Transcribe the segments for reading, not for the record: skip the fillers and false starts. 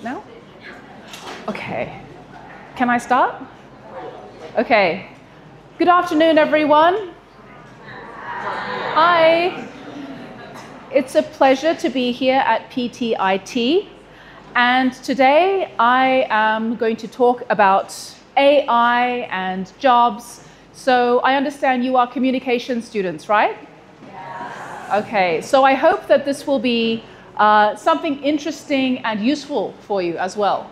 Now? Okay. Can I start? Okay. Good afternoon, everyone. Hi. It's a pleasure to be here at PTIT. And today I am going to talk about AI and jobs. So I understand you are communication students, right? Yes. Okay. So I hope that this will be something interesting and useful for you as well.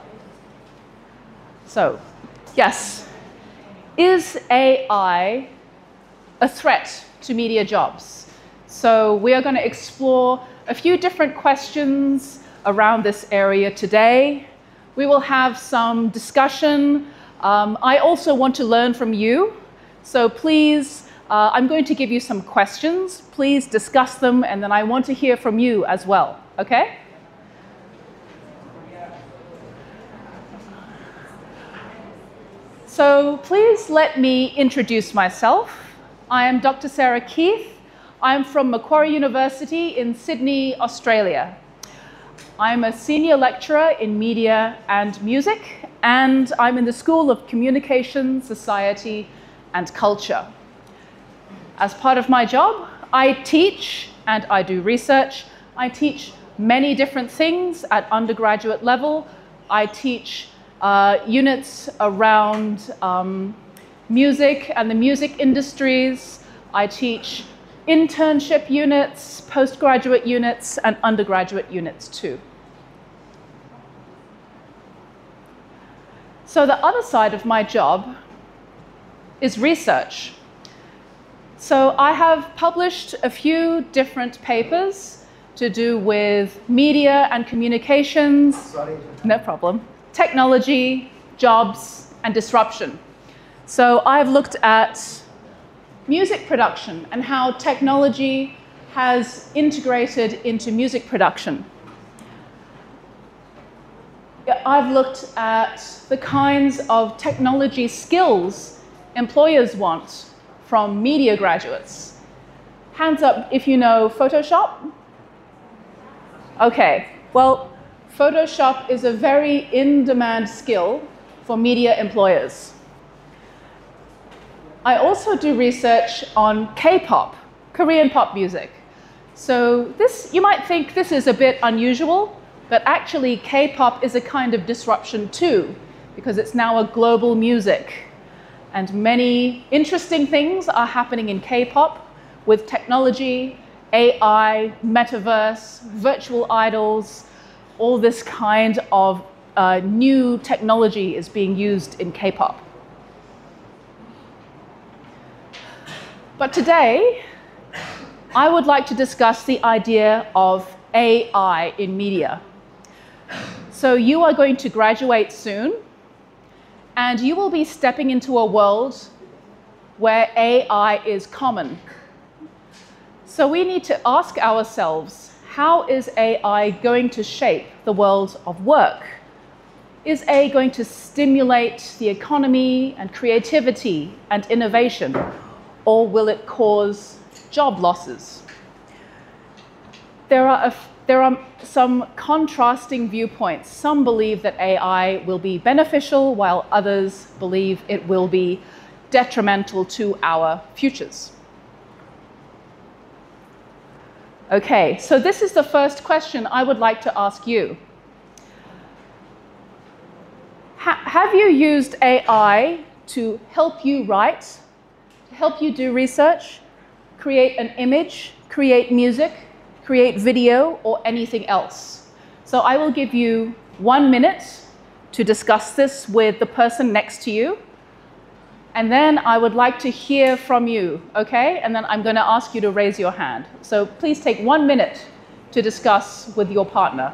So, yes. Is AI a threat to media jobs? So we are going to explore a few different questions around this area today. We will have some discussion. I also want to learn from you. So please, I'm going to give you some questions. Please discuss them, and then I want to hear from you as well. Okay? So please let me introduce myself. I am Dr. Sarah Keith. I'm from Macquarie University in Sydney, Australia. I'm a senior lecturer in media and music, and I'm in the School of Communication, Society, and Culture. As part of my job, I teach and I do research. I teach many different things at undergraduate level. I teach units around music and the music industries. I teach internship units, postgraduate units, and undergraduate units too. So the other side of my job is research. So I have published a few different papers to do with media and communications, no problem, technology, jobs, and disruption. So I've looked at music production and how technology has integrated into music production. I've looked at the kinds of technology skills employers want from media graduates. Hands up if you know Photoshop. Okay, well, Photoshop is a very in-demand skill for media employers. I also do research on K-pop, Korean pop music. So this, you might think this is a bit unusual, but actually K-pop is a kind of disruption too, because it's now a global music. And many interesting things are happening in K-pop with technology, AI, metaverse, virtual idols. All this kind of new technology is being used in K-pop. But today, I would like to discuss the idea of AI in media. So you are going to graduate soon, and you will be stepping into a world where AI is common. So we need to ask ourselves, how is AI going to shape the world of work? Is AI going to stimulate the economy and creativity and innovation, or will it cause job losses? There are some contrasting viewpoints. Some believe that AI will be beneficial, while others believe it will be detrimental to our futures. Okay, so this is the first question I would like to ask you. Have you used AI to help you write, to help you do research, create an image, create music, create video, or anything else? So I will give you 1 minute to discuss this with the person next to you. And then I would like to hear from you, okay? And then I'm going to ask you to raise your hand. So please take 1 minute to discuss with your partner.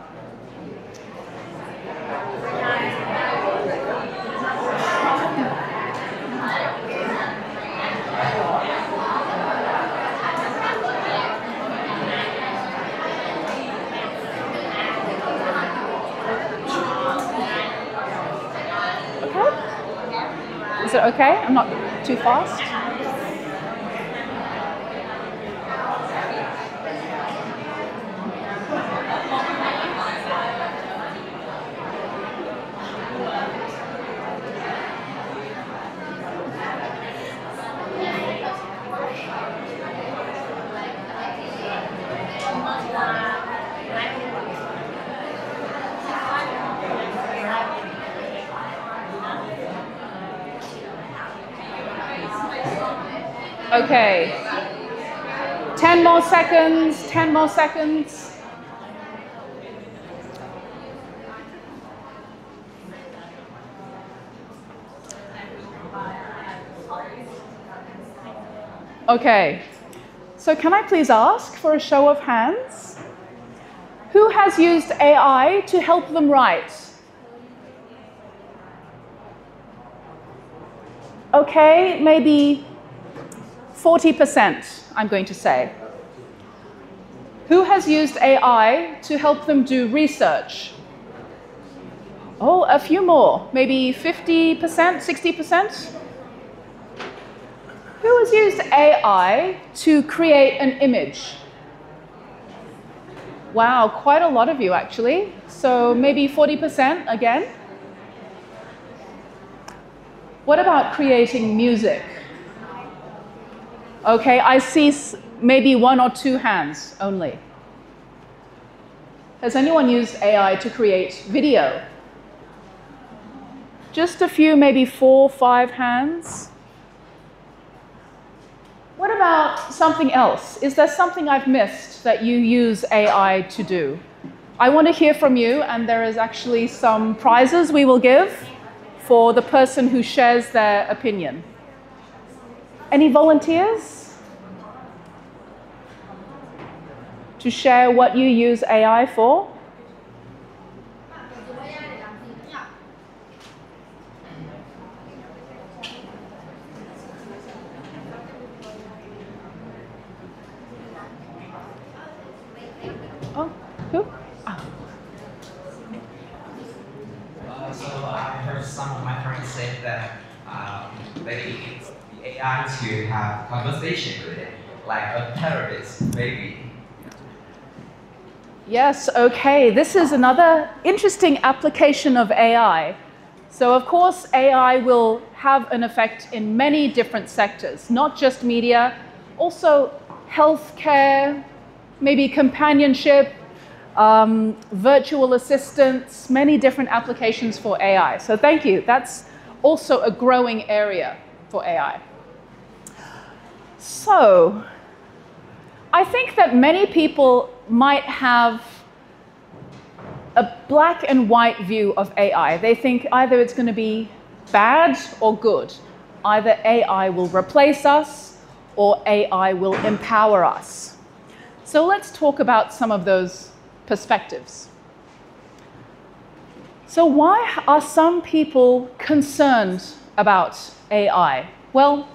Is it okay? I'm not too fast? Okay. 10 more seconds, 10 more seconds. Okay. So can I please ask for a show of hands? Who has used AI to help them write? Okay, maybe 40%, I'm going to say. Who has used AI to help them do research? Oh, a few more, maybe 50%, 60%? Who has used AI to create an image? Wow, quite a lot of you actually. So maybe 40% again. What about creating music? Okay, I see maybe 1 or 2 hands only. Has anyone used AI to create video? Just a few, maybe 4, 5 hands. What about something else? Is there something I've missed that you use AI to do? I want to hear from you, and there is actually some prizes we will give for the person who shares their opinion. Any volunteers to share what you use AI for? Oh, who? So I heard some of my friends say that they need the AI to have conversation with it, like a therapist, maybe. Yes, okay. This is another interesting application of AI. So of course, AI will have an effect in many different sectors, not just media, also healthcare, maybe companionship, virtual assistants, many different applications for AI. So thank you. That's also a growing area for AI. So I think that many people might have a black and white view of AI. They think either it's going to be bad or good. Either AI will replace us or AI will empower us. So let's talk about some of those perspectives. So why are some people concerned about AI? Well,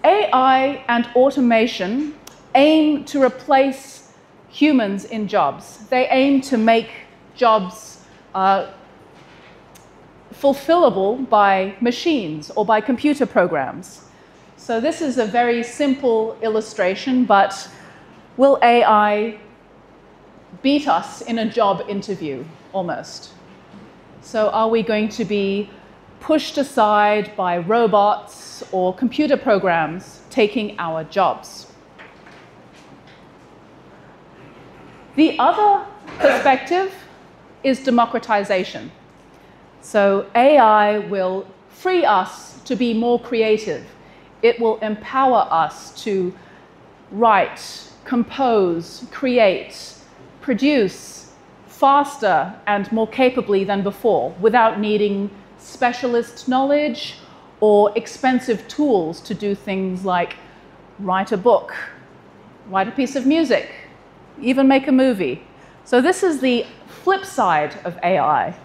AI and automation aim to replace humans in jobs. They aim to make jobs fulfillable by machines or by computer programs. So this is a very simple illustration, but will AI beat us in a job interview, almost? So are we going to be pushed aside by robots or computer programs taking our jobs? The other perspective is democratization. So AI will free us to be more creative. It will empower us to write, compose, create, produce faster and more capably than before without needing specialist knowledge or expensive tools to do things like write a book, write a piece of music, even make a movie. So this is the flip side of AI.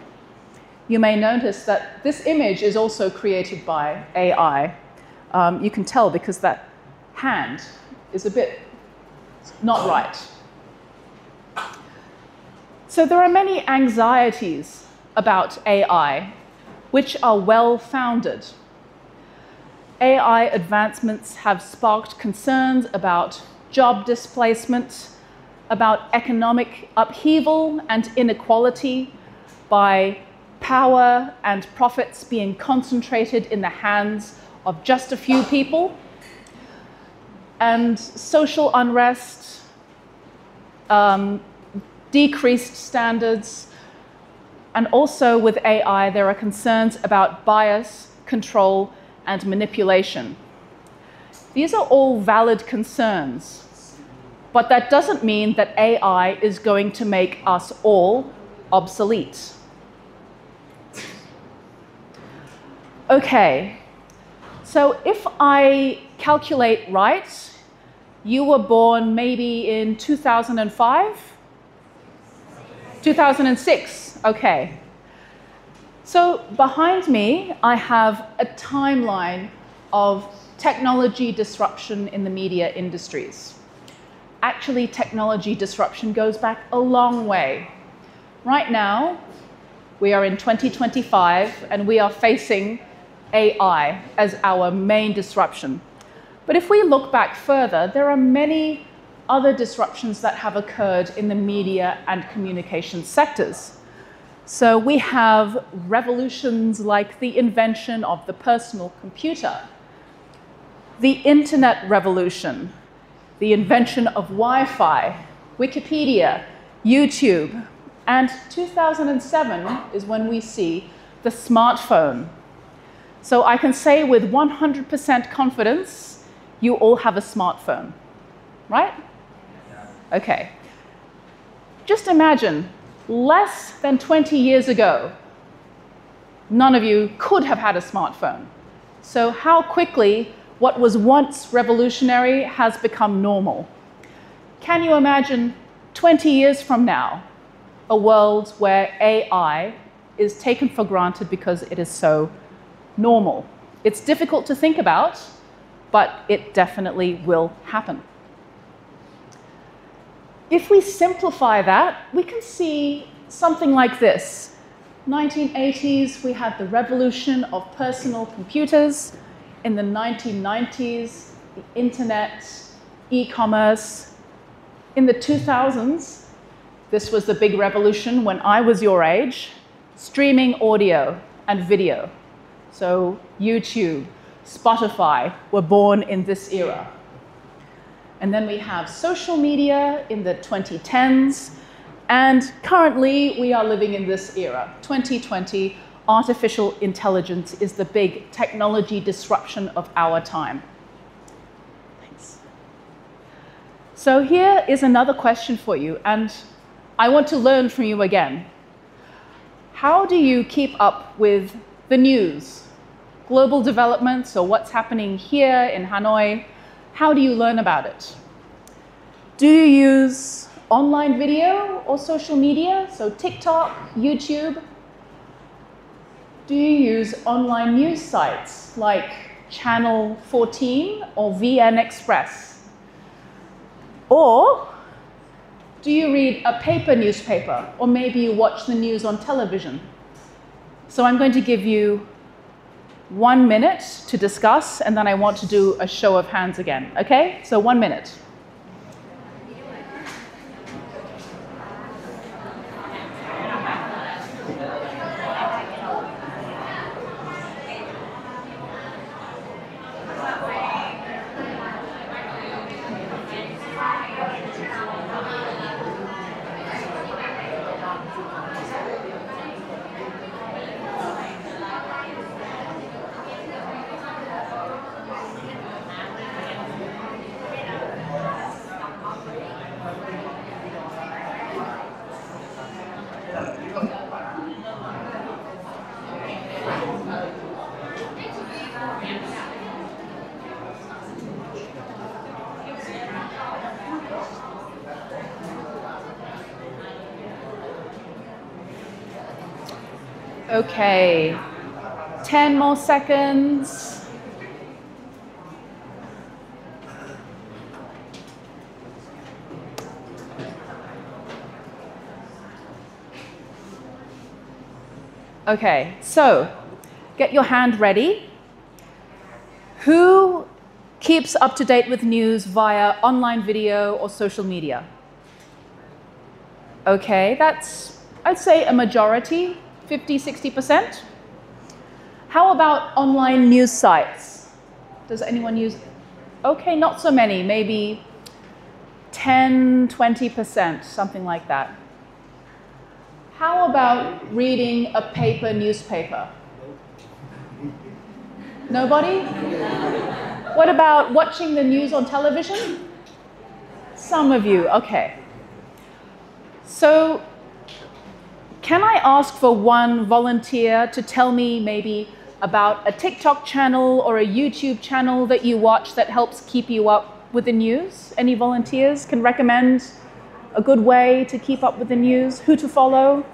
You may notice that this image is also created by AI. You can tell because that hand is a bit not right. So there are many anxieties about AI, which are well-founded. AI advancements have sparked concerns about job displacement, about economic upheaval and inequality by power and profits being concentrated in the hands of just a few people, and social unrest, decreased standards, and also with AI there are concerns about bias, control, and manipulation. These are all valid concerns, but that doesn't mean that AI is going to make us all obsolete. Okay, so if I calculate right, you were born maybe in 2005? 2006, okay. So behind me, I have a timeline of technology disruption in the media industries. Actually, technology disruption goes back a long way. Right now, we are in 2025, and we are facing AI as our main disruption. But if we look back further, there are many other disruptions that have occurred in the media and communication sectors. So we have revolutions like the invention of the personal computer, the internet revolution, the invention of Wi-Fi, Wikipedia, YouTube, and 2007 is when we see the smartphone. So I can say with 100% confidence, you all have a smartphone, right? Okay. Just imagine, less than 20 years ago, none of you could have had a smartphone. So how quickly what was once revolutionary has become normal. Can you imagine 20 years from now, a world where AI is taken for granted because it is so normal? It's difficult to think about, but it definitely will happen. If we simplify that, we can see something like this. 1980s, we had the revolution of personal computers. In the 1990s, the internet, e-commerce. In the 2000s, this was the big revolution when I was your age, streaming audio and video. So YouTube, Spotify were born in this era. And then we have social media in the 2010s. And currently, we are living in this era, 2020. Artificial intelligence is the big technology disruption of our time. Thanks. So here is another question for you, and I want to learn from you again. How do you keep up with the news, global developments, or what's happening here in Hanoi? How do you learn about it? Do you use online video or social media, so TikTok, YouTube? Do you use online news sites like Channel 14 or VN Express? Or do you read a paper newspaper, or maybe you watch the news on television? So I'm going to give you 1 minute to discuss, and then I want to do a show of hands again, okay? So 1 minute. Okay, 10 more seconds. Okay, so get your hand ready. Who keeps up to date with news via online video or social media? Okay, that's, I'd say, a majority. 50, 60%? How about online news sites? Does anyone use? Okay, not so many, maybe 10, 20%, something like that. How about reading a paper newspaper? Nobody? What about watching the news on television? Some of you, okay. So, can I ask for one volunteer to tell me maybe about a TikTok channel or a YouTube channel that you watch that helps keep you up with the news? Any volunteers can recommend a good way to keep up with the news? Who to follow?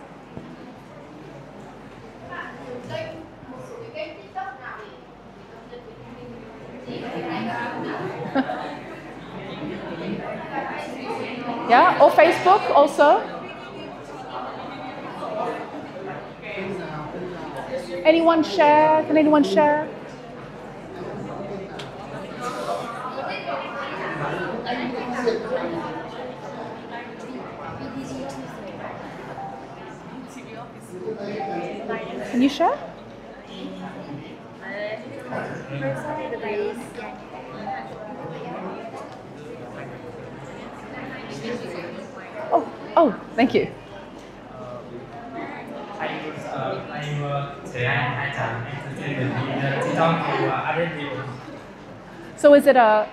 Yeah, or Facebook also. Anyone share? Can anyone share? Can you share? Oh, thank you. So is it a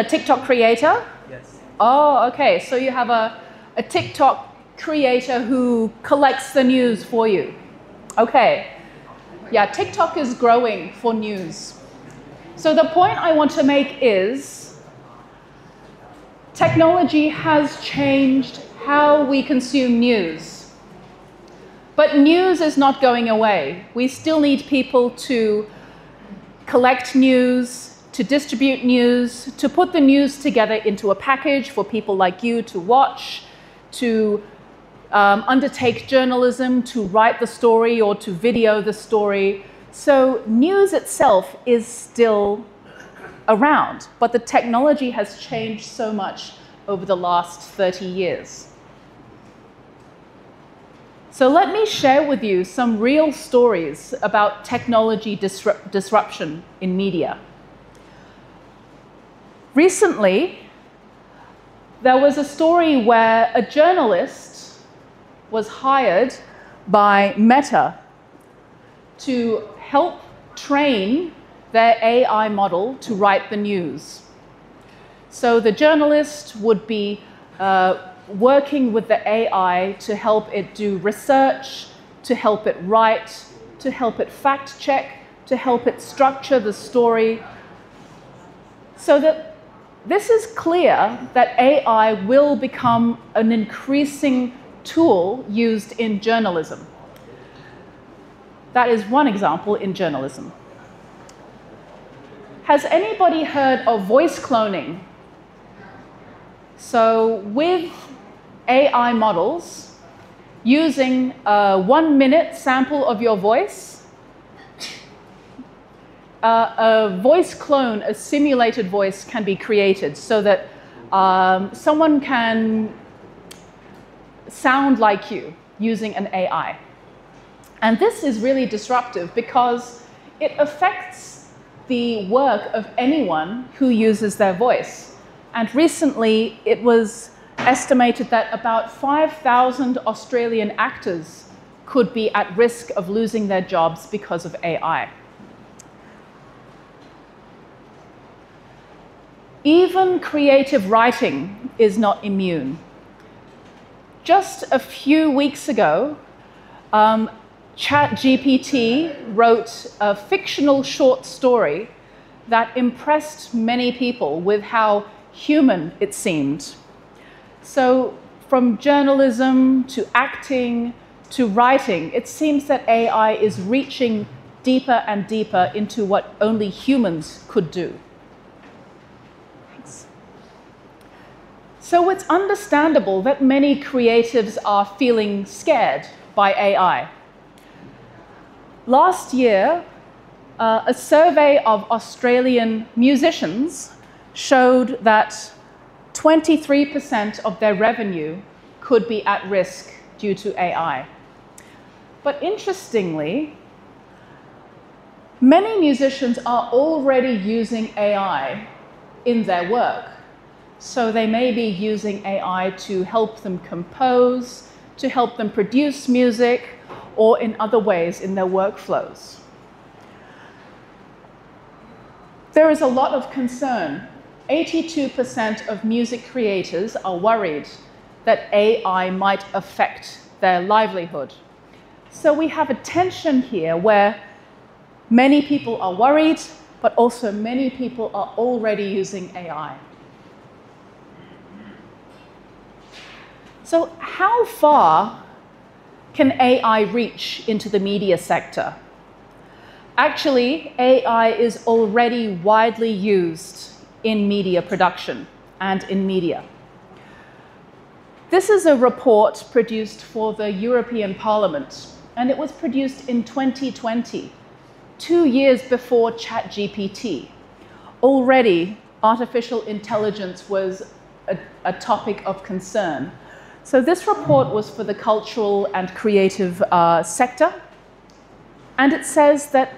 TikTok creator? Yes. Oh, okay. So you have a TikTok creator who collects the news for you. Okay. Yeah, TikTok is growing for news. So the point I want to make is technology has changed how we consume news. But news is not going away. We still need people to collect news, to distribute news, to put the news together into a package for people like you to watch, to undertake journalism, to write the story or to video the story. So news itself is still around, but the technology has changed so much over the last 30 years. So let me share with you some real stories about technology disruption in media. Recently, there was a story where a journalist was hired by Meta to help train their AI model to write the news. So the journalist would be working with the AI to help it do research, to help it write, to help it fact check, to help it structure the story. So that this is clear that AI will become an increasing tool used in journalism. That is one example in journalism. Has anybody heard of voice cloning? So with AI models, using a 1-minute sample of your voice, a voice clone, a simulated voice can be created so that someone can sound like you using an AI. And this is really disruptive because it affects the work of anyone who uses their voice. And recently, it was estimated that about 5,000 Australian actors could be at risk of losing their jobs because of AI. Even creative writing is not immune. Just a few weeks ago, ChatGPT wrote a fictional short story that impressed many people with how human it seemed. So from journalism to acting to writing, it seems that AI is reaching deeper and deeper into what only humans could do. Thanks. So it's understandable that many creatives are feeling scared by AI. Last year, a survey of Australian musicians showed that 23% of their revenue could be at risk due to AI. But interestingly, many musicians are already using AI in their work. So they may be using AI to help them compose, to help them produce music, or in other ways in their workflows. There is a lot of concern. 82% of music creators are worried that AI might affect their livelihood. So we have a tension here where many people are worried, but also many people are already using AI. So how far can AI reach into the media sector? Actually, AI is already widely used in media production and in media. This is a report produced for the European Parliament, and it was produced in 2020, 2 years before ChatGPT. Already, artificial intelligence was a topic of concern. So this report was for the cultural and creative sector, and it says that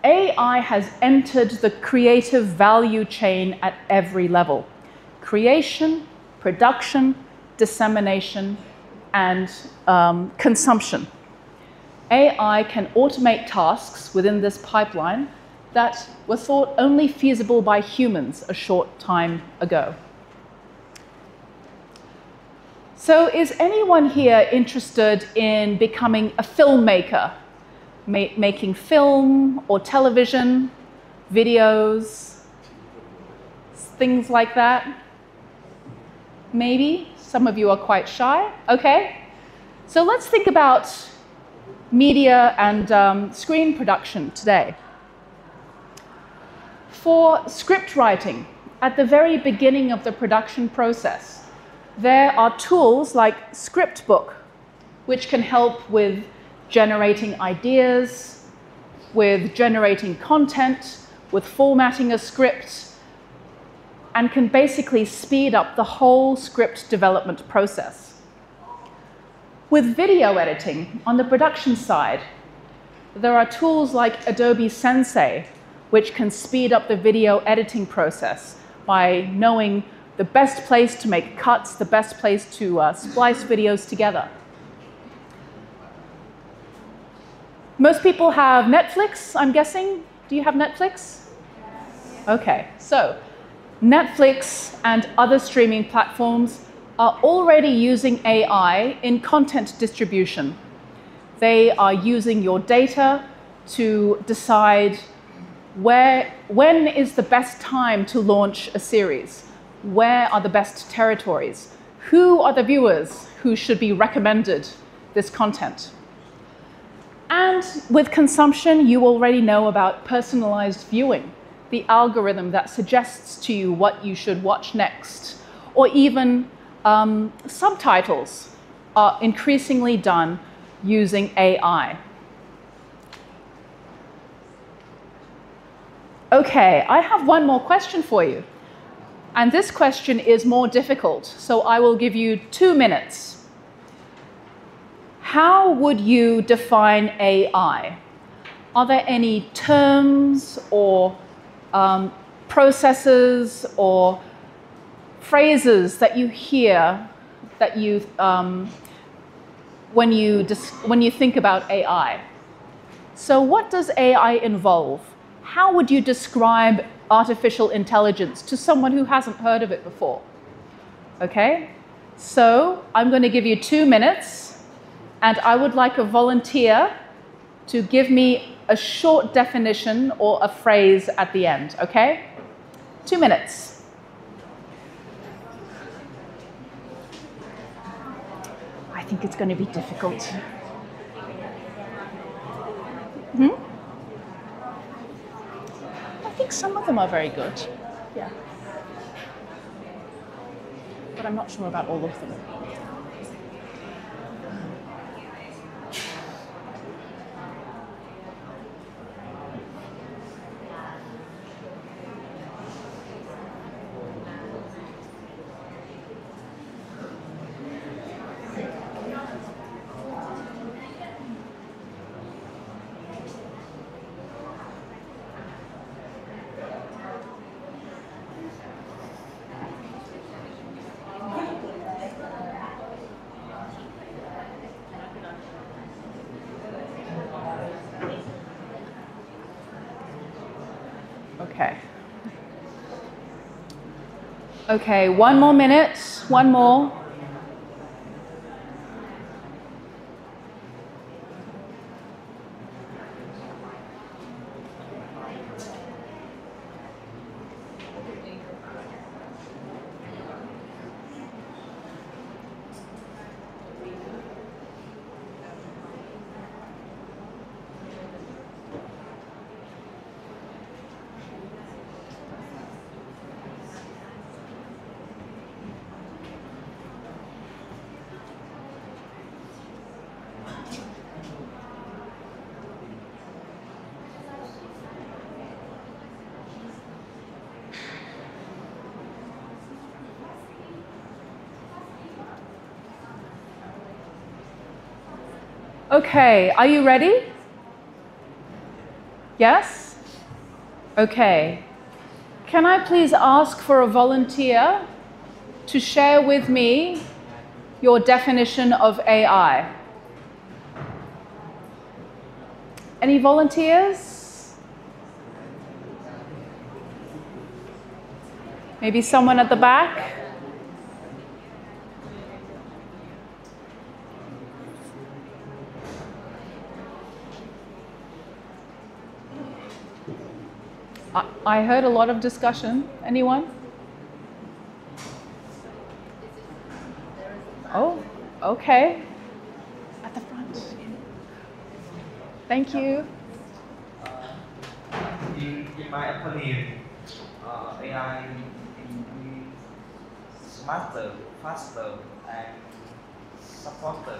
AI has entered the creative value chain at every level: creation, production, dissemination, and consumption. AI can automate tasks within this pipeline that were thought only feasible by humans a short time ago. So is anyone here interested in becoming a filmmaker, making film or television, videos, things like that? Maybe? Some of you are quite shy. Okay. So let's think about media and screen production today. For script writing, at the very beginning of the production process, there are tools like Scriptbook, which can help with generating ideas, with generating content, with formatting a script, and can basically speed up the whole script development process. With video editing, on the production side, there are tools like Adobe Sensei, which can speed up the video editing process by knowing the best place to make cuts, the best place to splice videos together. Most people have Netflix, I'm guessing. Do you have Netflix? Okay, so Netflix and other streaming platforms are already using AI in content distribution. They are using your data to decide when is the best time to launch a series, where are the best territories, who are the viewers who should be recommended this content. And with consumption, you already know about personalized viewing, the algorithm that suggests to you what you should watch next, or even subtitles are increasingly done using AI. Okay, I have one more question for you. And this question is more difficult, so I will give you 2 minutes. How would you define AI? Are there any terms or processes or phrases that you hear that you, when you think about AI? So what does AI involve? How would you describe artificial intelligence to someone who hasn't heard of it before? Okay, so I'm going to give you 2 minutes, and I would like a volunteer to give me a short definition or a phrase at the end, okay? 2 minutes. I think it's going to be difficult. I think some of them are very good, yeah. But I'm not sure about all of them. Okay. Okay, 1 more minute, one more. Okay, are you ready? Yes? Okay. Can I please ask for a volunteer to share with me your definition of AI? Any volunteers? Maybe someone at the back? I heard a lot of discussion. Anyone? Oh, okay. At the front. Thank you. In my opinion, AI can be smarter, faster, and supporter.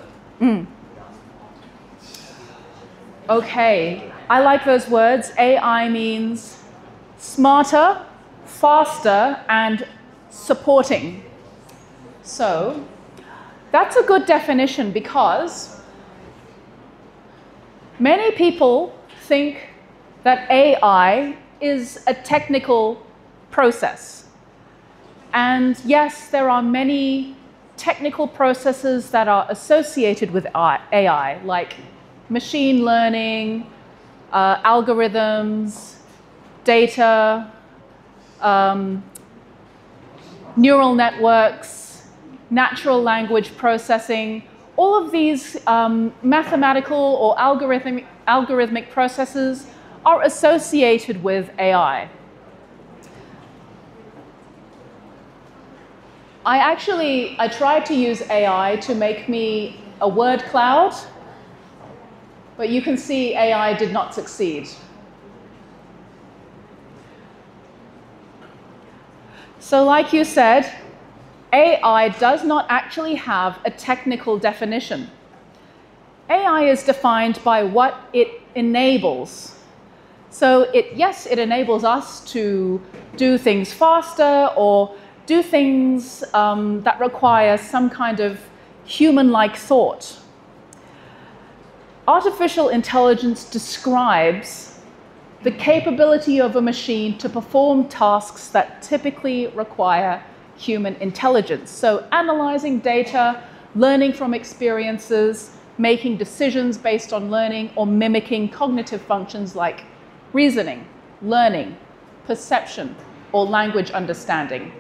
Okay, I like those words. AI means smarter, faster, and supporting. So that's a good definition because many people think that AI is a technical process. And yes, there are many technical processes that are associated with AI, like machine learning, algorithms, data, neural networks, natural language processing. All of these mathematical or algorithmic processes are associated with AI. I tried to use AI to make me a word cloud, but you can see AI did not succeed. So like you said, AI does not actually have a technical definition. AI is defined by what it enables. So yes, it enables us to do things faster or do things that require some kind of human-like thought. Artificial intelligence describes the capability of a machine to perform tasks that typically require human intelligence. So analyzing data, learning from experiences, making decisions based on learning, or mimicking cognitive functions like reasoning, learning, perception, or language understanding.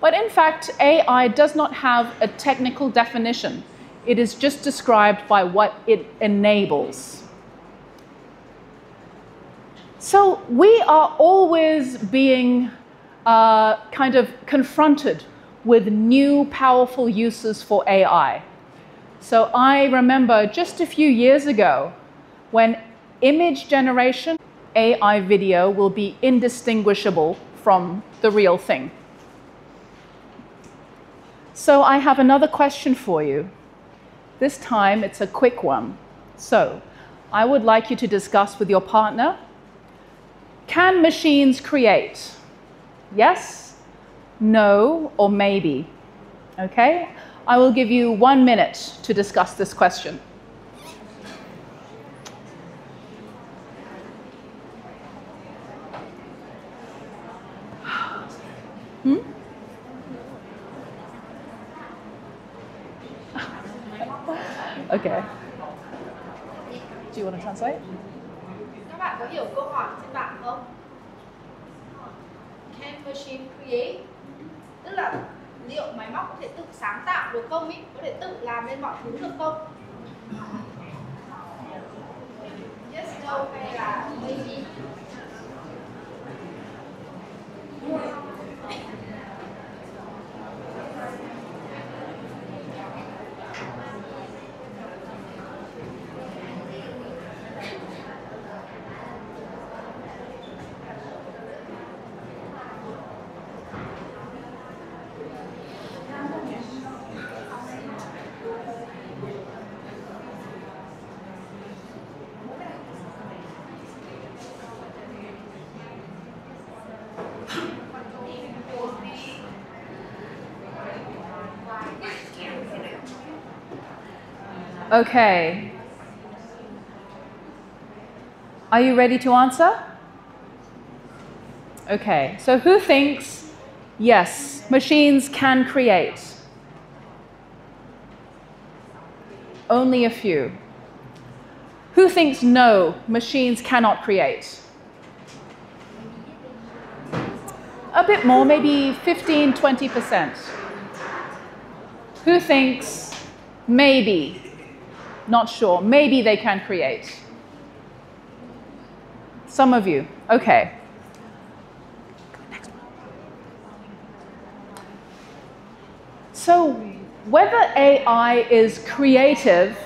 But in fact, AI does not have a technical definition. It is just described by what it enables. So we are always being kind of confronted with new powerful uses for AI. So I remember just a few years ago when image generation, AI video will be indistinguishable from the real thing. So I have another question for you. This time it's a quick one. So I would like you to discuss with your partner, can machines create? Yes, no, or maybe. Okay? I will give you 1 minute to discuss this question. Okay. Do you want to translate? Các bạn có hiểu câu hỏi trên bảng không? Can machine create? Tức là liệu máy móc có thể tự sáng tạo được không ý? Có thể tự làm nên mọi thứ được không? Yes, no hay là maybe? Okay. Are you ready to answer? Okay, so who thinks, yes, machines can create? Only a few. Who thinks, no, machines cannot create? A bit more, maybe 15, 20%. Who thinks, maybe, not sure, maybe they can create? Some of you, okay. So whether AI is creative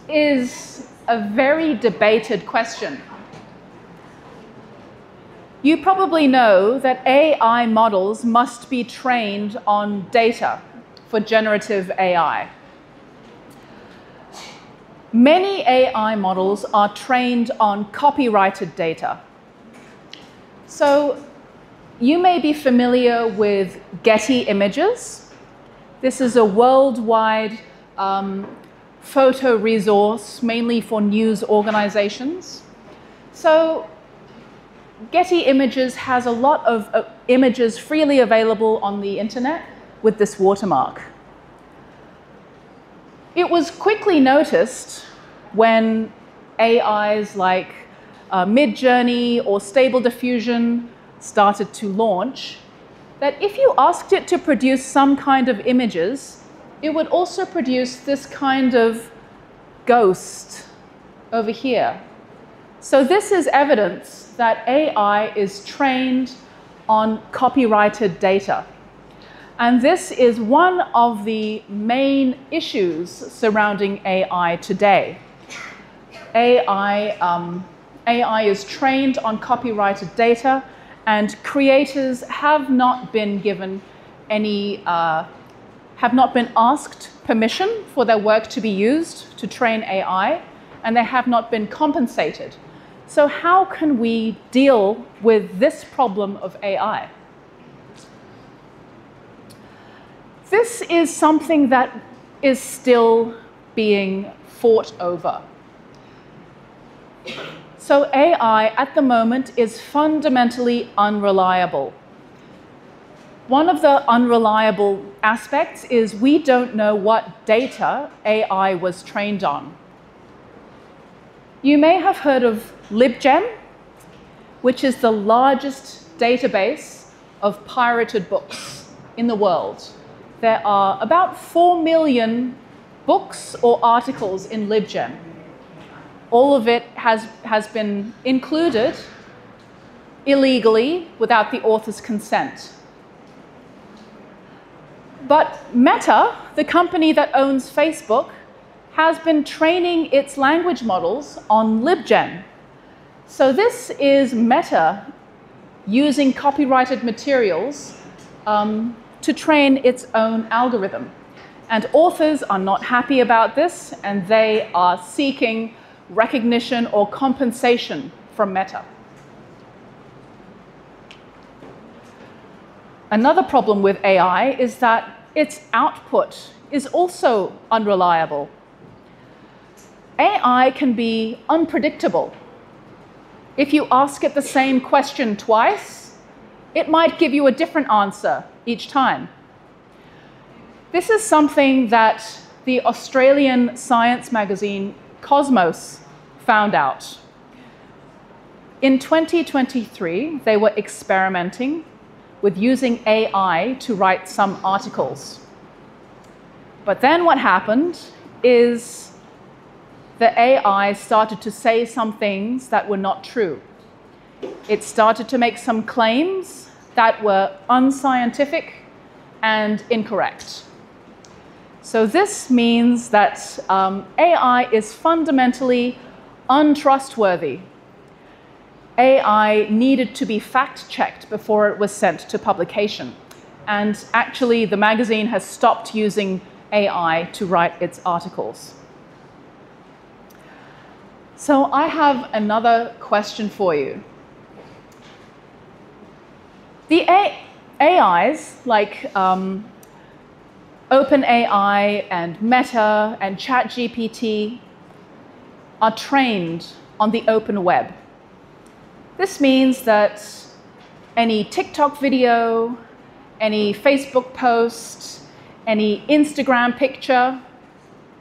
is a very debated question. You probably know that AI models must be trained on data for generative AI. Many AI models are trained on copyrighted data. So you may be familiar with Getty Images. This is a worldwide photo resource, mainly for news organizations. So Getty Images has a lot of images freely available on the internet with this watermark. It was quickly noticed when AIs like Midjourney or Stable Diffusion started to launch that if you asked it to produce some kind of images, it would also produce this kind of ghost over here. So this is evidence that AI is trained on copyrighted data. And this is one of the main issues surrounding AI today. AI is trained on copyrighted data, and creators have not been given any, have not been asked permission for their work to be used to train AI, and they have not been compensated. So how can we deal with this problem of AI? This is something that is still being fought over. So AI at the moment is fundamentally unreliable. One of the unreliable aspects is we don't know what data AI was trained on. You may have heard of LibGen, which is the largest database of pirated books in the world. There are about 4 million books or articles in LibGen. All of it has been included illegally without the author's consent. But Meta, the company that owns Facebook, has been training its language models on LibGen. So this is Meta using copyrighted materials to train its own algorithm. And authors are not happy about this, and they are seeking recognition or compensation from Meta. Another problem with AI is that its output is also unreliable. AI can be unpredictable. If you ask it the same question twice, it might give you a different answer each time. This is something that the Australian science magazine Cosmos found out. In 2023, they were experimenting with using AI to write some articles. But then what happened is the AI started to say some things that were not true. It started to make some claims that were unscientific and incorrect. So this means that AI is fundamentally untrustworthy. AI needed to be fact-checked before it was sent to publication. And actually, the magazine has stopped using AI to write its articles. So I have another question for you. The AIs, like OpenAI and Meta and ChatGPT, are trained on the open web. This means that any TikTok video, any Facebook post, any Instagram picture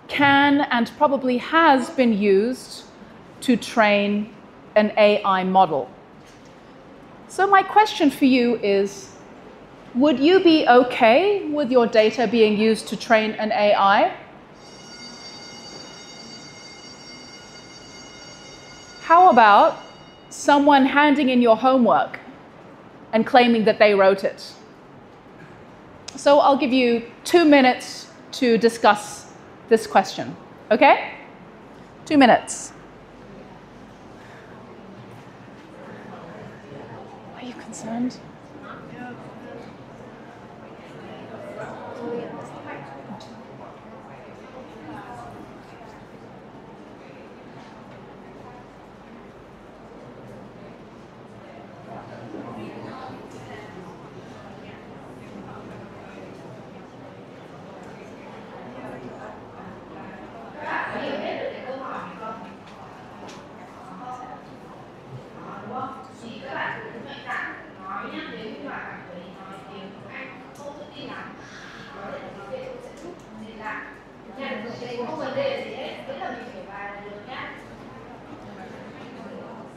can and probably has been used to train an AI model. So my question for you is, would you be okay with your data being used to train an AI? How about someone handing in your homework and claiming that they wrote it? So I'll give you 2 minutes to discuss this question, okay? 2 minutes. Are you concerned?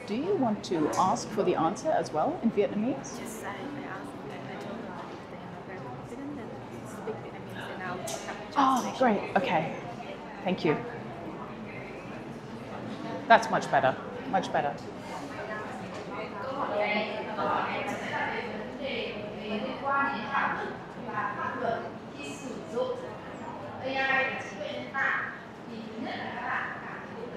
Do you want to ask for the answer as well in Vietnamese? Yes, I asked and I told her if they are very confident that speak Vietnamese and now have Oh, great. Okay. Thank you. That's much better. Much better. Câu hỏi này sẽ là về vấn đề liên quan đến đạo đức và pháp luật khi sử dụng AI và trí tuệ nhân tạo. Thì thứ nhất là các bạn cảm thấy ok,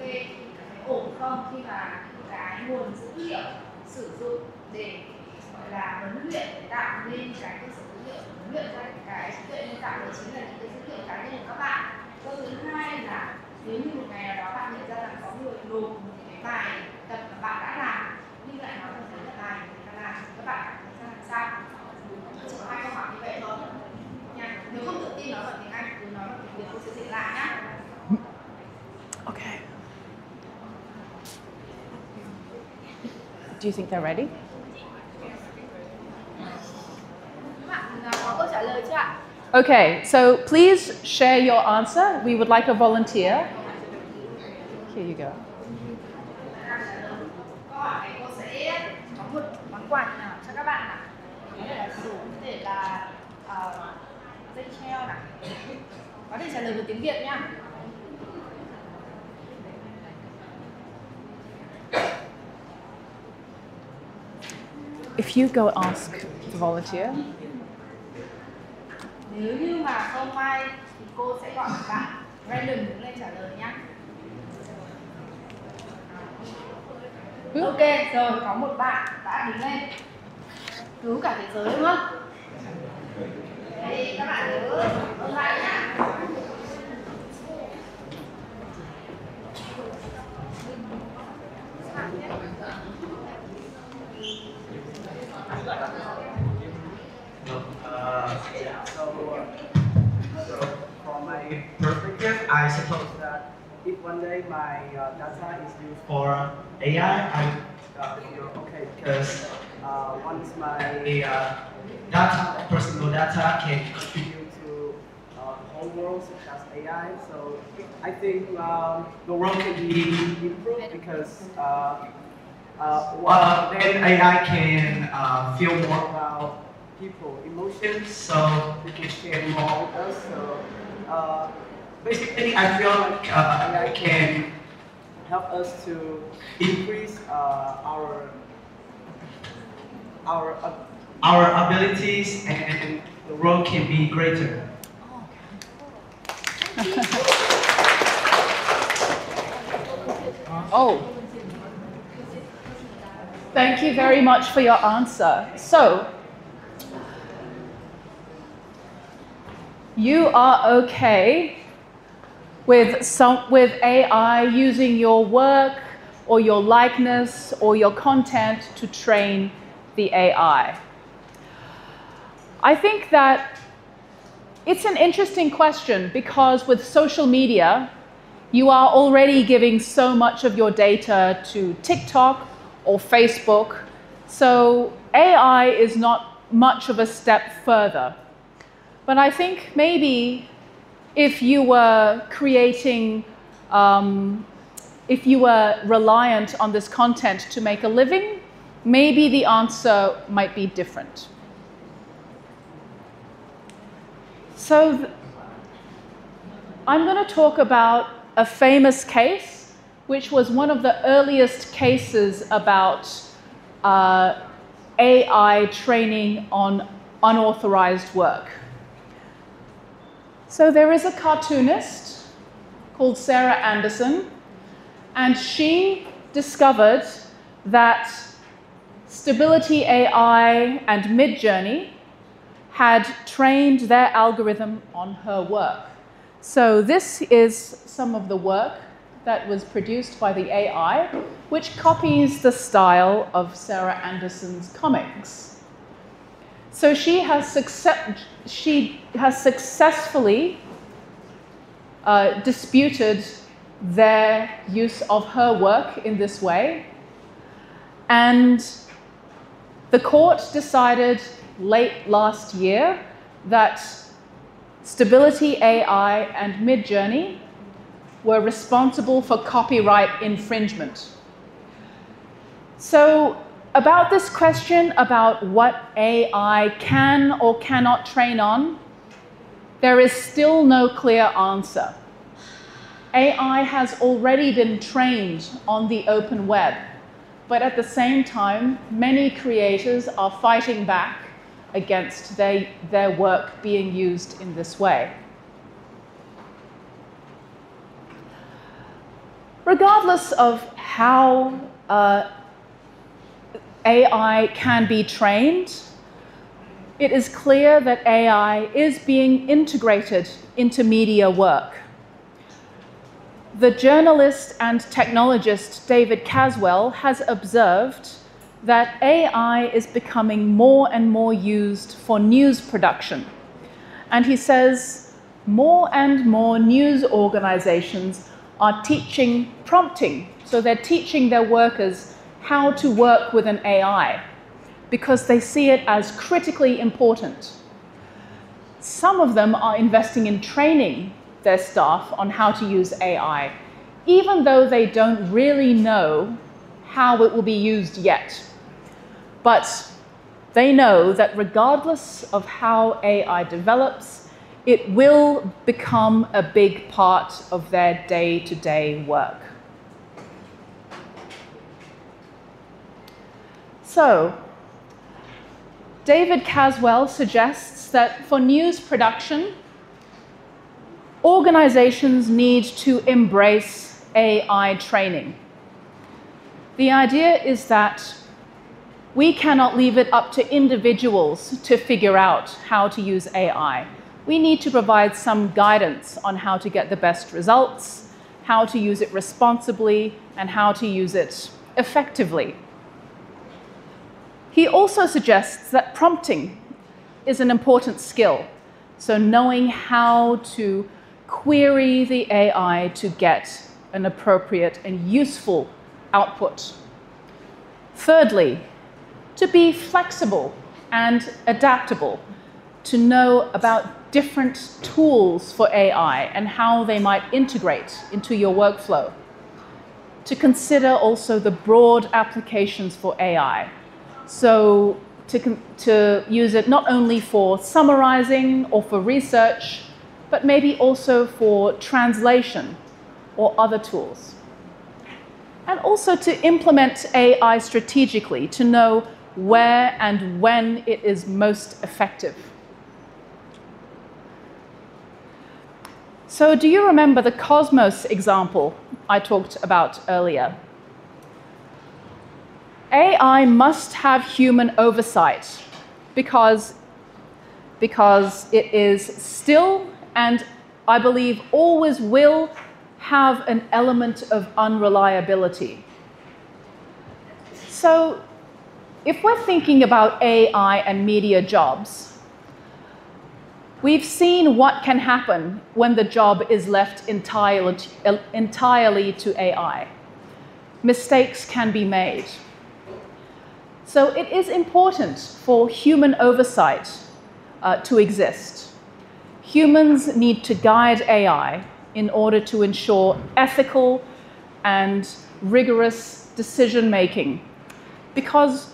cảm thấy ổn không khi mà cái nguồn dữ liệu sử dụng để gọi là huấn luyện, để tạo nên cái cơ sở dữ liệu, huấn luyện ra cái trí tuệ nhân tạo đó chính là những cái dữ liệu cá nhân của các bạn. Câu thứ hai là nếu như một ngày nào đó bạn nhận ra rằng có người nộp một cái bài tập mà bạn đã làm nhưng lại nói rằng đấy là bài người ta làm, thì các bạn cảm thấy ra làm sao? Chỉ có 2 câu hỏi như vậy thôi nha. Nếu không tự tin nói bằng tiếng Anh, cứ nói bằng tiếng Việt, cô sẽ dịch lại nhá. Okay. Do you think they're ready? Các bạn có câu trả lời chưa ạ? Okay, so please share your answer. We would like a volunteer. Here you go. Câu hỏi này cô sẽ có một món quà nào cho các bạn nào. Có thể là sổ, có thể là dây treo này. Có thể trả lời bằng tiếng Việt nha. If you go ask the volunteer. Nếu như mà không may thì cô sẽ gọi một bạn random đứng lên trả lời nhá. Ok, rồi có một bạn đã đứng lên cứu cả thế giới đúng không? Đây các bạn nhớ ôn lại nhá. So from my perspective, I suppose that if one day my data is used for AI, I would feel okay because once my data, personal data, can contribute to the whole world, such as AI. So I think the world can be improved because then AI can feel more about people emotions, so they can share more with us. So basically, I feel like AI can help us to increase our abilities, and the world can be greater. Oh, thank you very much for your answer. So, you are okay with AI using your work or your likeness or your content to train the AI. I think that it's an interesting question because with social media, you are already giving so much of your data to TikTok or Facebook, so AI is not much of a step further. But I think maybe if you were creating, if you were reliant on this content to make a living, maybe the answer might be different. So I'm going to talk about a famous case, which was one of the earliest cases about AI training on unauthorized work. So there is a cartoonist called Sarah Anderson, and she discovered that Stability AI and Midjourney had trained their algorithm on her work. So this is some of the work that was produced by the AI, which copies the style of Sarah Anderson's comics. So she has successfully disputed their use of her work in this way, and the court decided late last year that Stability AI and Midjourney were responsible for copyright infringement. So about this question about what AI can or cannot train on, there is still no clear answer. AI has already been trained on the open web, but at the same time, many creators are fighting back against their work being used in this way. Regardless of how AI can be trained, it is clear that AI is being integrated into media work. The journalist and technologist David Caswell has observed that AI is becoming more and more used for news production. And he says more and more news organizations are teaching prompting. So they're teaching their workers how to work with an AI because they see it as critically important. Some of them are investing in training their staff on how to use AI, even though they don't really know how it will be used yet. But they know that regardless of how AI develops, it will become a big part of their day-to-day work. So, David Caswell suggests that for news production, organizations need to embrace AI training. The idea is that we cannot leave it up to individuals to figure out how to use AI. We need to provide some guidance on how to get the best results, how to use it responsibly, and how to use it effectively. He also suggests that prompting is an important skill, so knowing how to query the AI to get an appropriate and useful output. Thirdly, to be flexible and adaptable, to know about different tools for AI and how they might integrate into your workflow. To consider also the broad applications for AI. So to use it not only for summarizing or for research, but maybe also for translation or other tools. And also to implement AI strategically, to know where and when it is most effective. So do you remember the Cosmos example I talked about earlier? AI must have human oversight because it is still, and I believe always will, have an element of unreliability. So if we're thinking about AI and media jobs, we've seen what can happen when the job is left entirely to AI. Mistakes can be made. So it is important for human oversight to exist. Humans need to guide AI in order to ensure ethical and rigorous decision-making. Because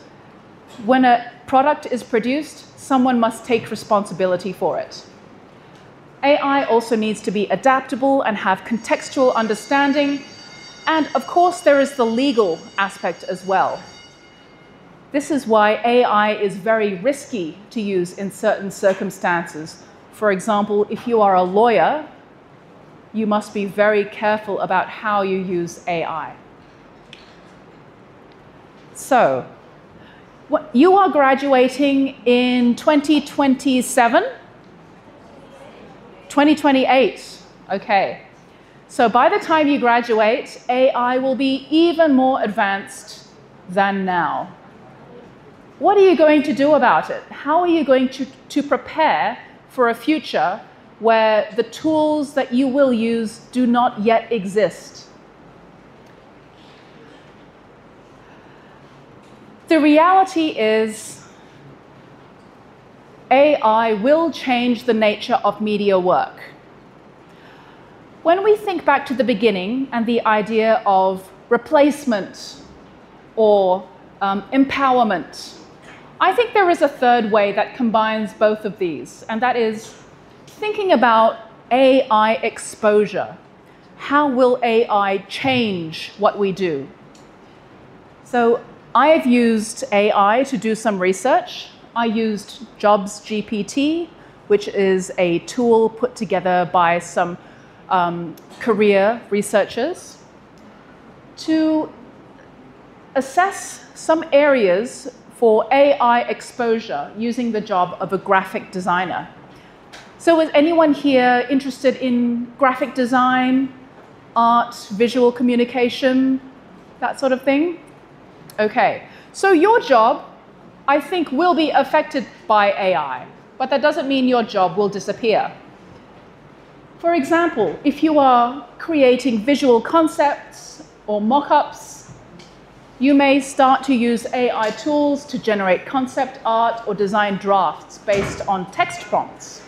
when a product is produced, someone must take responsibility for it. AI also needs to be adaptable and have contextual understanding. And of course, there is the legal aspect as well. This is why AI is very risky to use in certain circumstances. For example, if you are a lawyer, you must be very careful about how you use AI. So, you are graduating in 2027? 2028, okay. So by the time you graduate, AI will be even more advanced than now. What are you going to do about it? How are you going to prepare for a future where the tools that you will use do not yet exist? The reality is AI will change the nature of media work. When we think back to the beginning and the idea of replacement or empowerment, I think there is a third way that combines both of these, and that is thinking about AI exposure. How will AI change what we do? So I've used AI to do some research. I used Jobs GPT, which is a tool put together by some career researchers, to assess some areas for AI exposure using the job of a graphic designer. So is anyone here interested in graphic design, art, visual communication, that sort of thing? Okay, so your job, I think, will be affected by AI, but that doesn't mean your job will disappear. For example, if you are creating visual concepts or mock-ups, you may start to use AI tools to generate concept art or design drafts based on text prompts.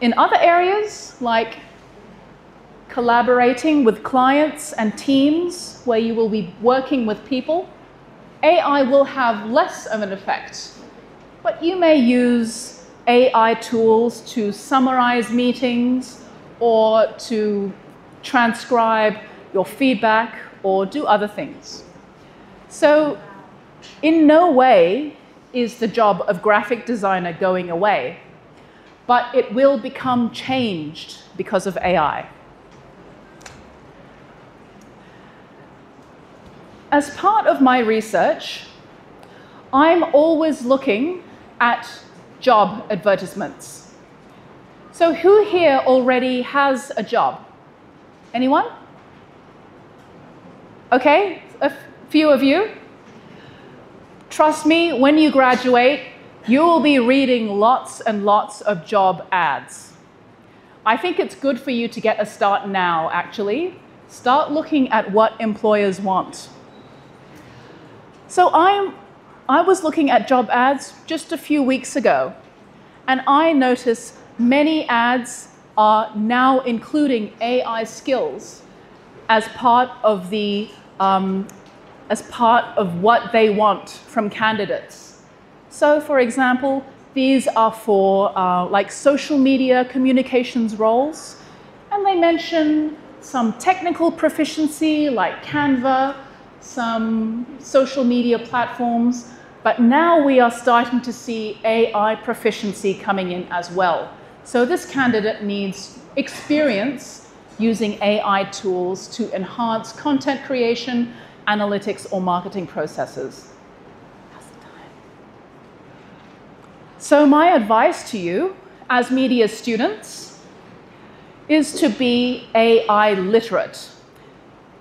In other areas, like collaborating with clients and teams where you will be working with people, AI will have less of an effect. But you may use AI tools to summarize meetings or to transcribe your feedback or do other things. So in no way is the job of graphic designer going away, but it will become changed because of AI. As part of my research, I'm always looking at job advertisements. So who here already has a job? Anyone? Okay, a few of you. Trust me, when you graduate, you will be reading lots and lots of job ads. I think it's good for you to get a start now, actually. Start looking at what employers want. So I was looking at job ads just a few weeks ago, and I noticed many ads are now including AI skills as part of the as part of what they want from candidates. So, for example, these are for like social media communications roles, and they mention some technical proficiency like Canva, some social media platforms, but now we are starting to see AI proficiency coming in as well. So this candidate needs experience using AI tools to enhance content creation, analytics, or marketing processes. So my advice to you as media students is to be AI literate.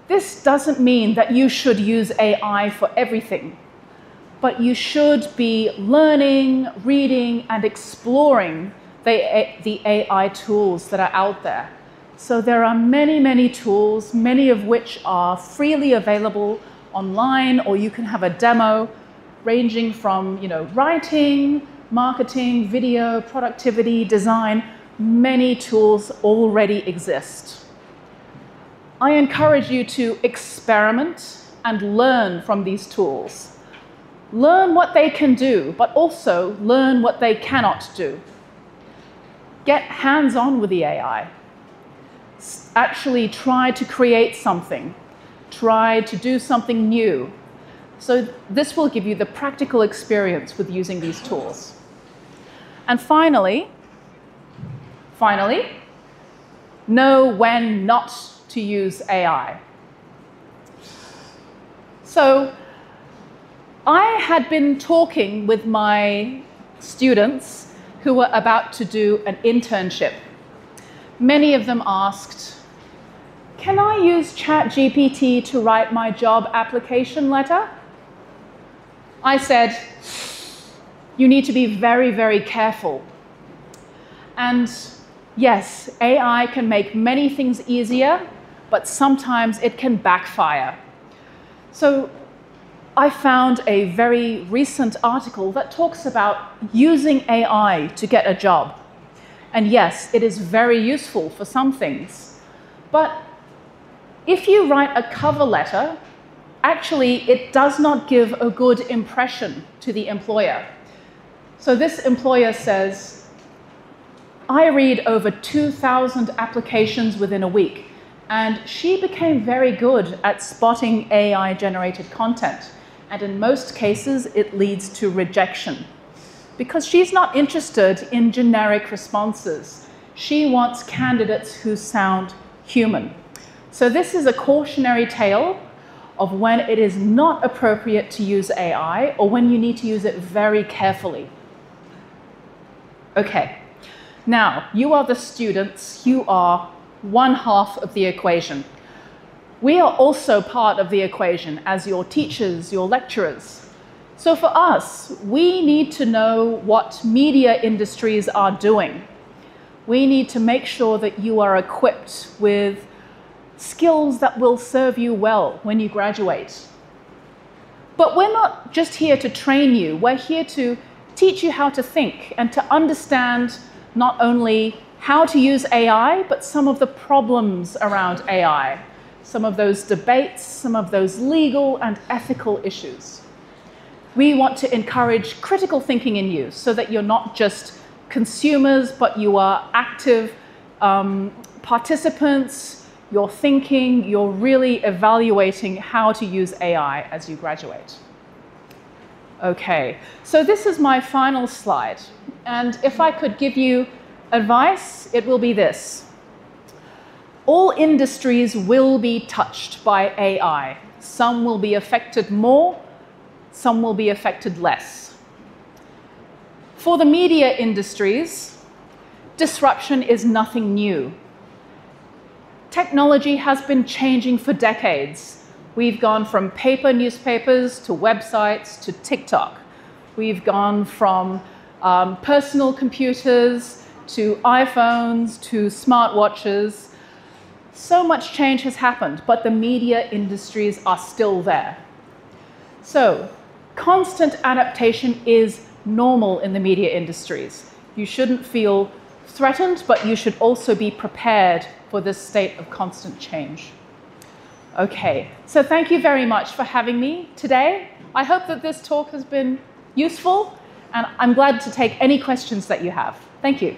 This doesn't mean that you should use AI for everything, but you should be learning, reading, and exploring the AI tools that are out there. So there are many, many tools, many of which are freely available online, or you can have a demo ranging from, writing, marketing, video, productivity, design. Many tools already exist. I encourage you to experiment and learn from these tools. Learn what they can do, but also learn what they cannot do. Get hands-on with the AI. Actually try to create something. Try to do something new. So this will give you the practical experience with using these tools. And finally, know when not to use AI. So I had been talking with my students who were about to do an internship. Many of them asked, "Can I use ChatGPT to write my job application letter?" I said, you need to be very, very careful. And yes, AI can make many things easier, but sometimes it can backfire. So I found a very recent article that talks about using AI to get a job. And yes, it is very useful for some things. But if you write a cover letter, actually it does not give a good impression to the employer. So this employer says, "I read over 2,000 applications within a week, and she became very good at spotting AI-generated content. And in most cases, it leads to rejection. Because she's not interested in generic responses. She wants candidates who sound human." So this is a cautionary tale of when it is not appropriate to use AI or when you need to use it very carefully. Okay, now you are the students, you are one half of the equation. We are also part of the equation as your teachers, your lecturers. So for us, we need to know what media industries are doing. We need to make sure that you are equipped with skills that will serve you well when you graduate. But we're not just here to train you, we're here to teach you how to think and to understand not only how to use AI, but some of the problems around AI, some of those debates, some of those legal and ethical issues. We want to encourage critical thinking in you so that you're not just consumers, but you are active participants. You're thinking, you're really evaluating how to use AI as you graduate. Okay, so this is my final slide. And if I could give you advice, it will be this. All industries will be touched by AI. Some will be affected more, some will be affected less. For the media industries, disruption is nothing new. Technology has been changing for decades. We've gone from paper newspapers to websites to TikTok. We've gone from personal computers to iPhones to smartwatches. So much change has happened, but the media industries are still there. So, constant adaptation is normal in the media industries. You shouldn't feel threatened, but you should also be prepared for this state of constant change. Okay, so thank you very much for having me today. I hope that this talk has been useful, and I'm glad to take any questions that you have. Thank you.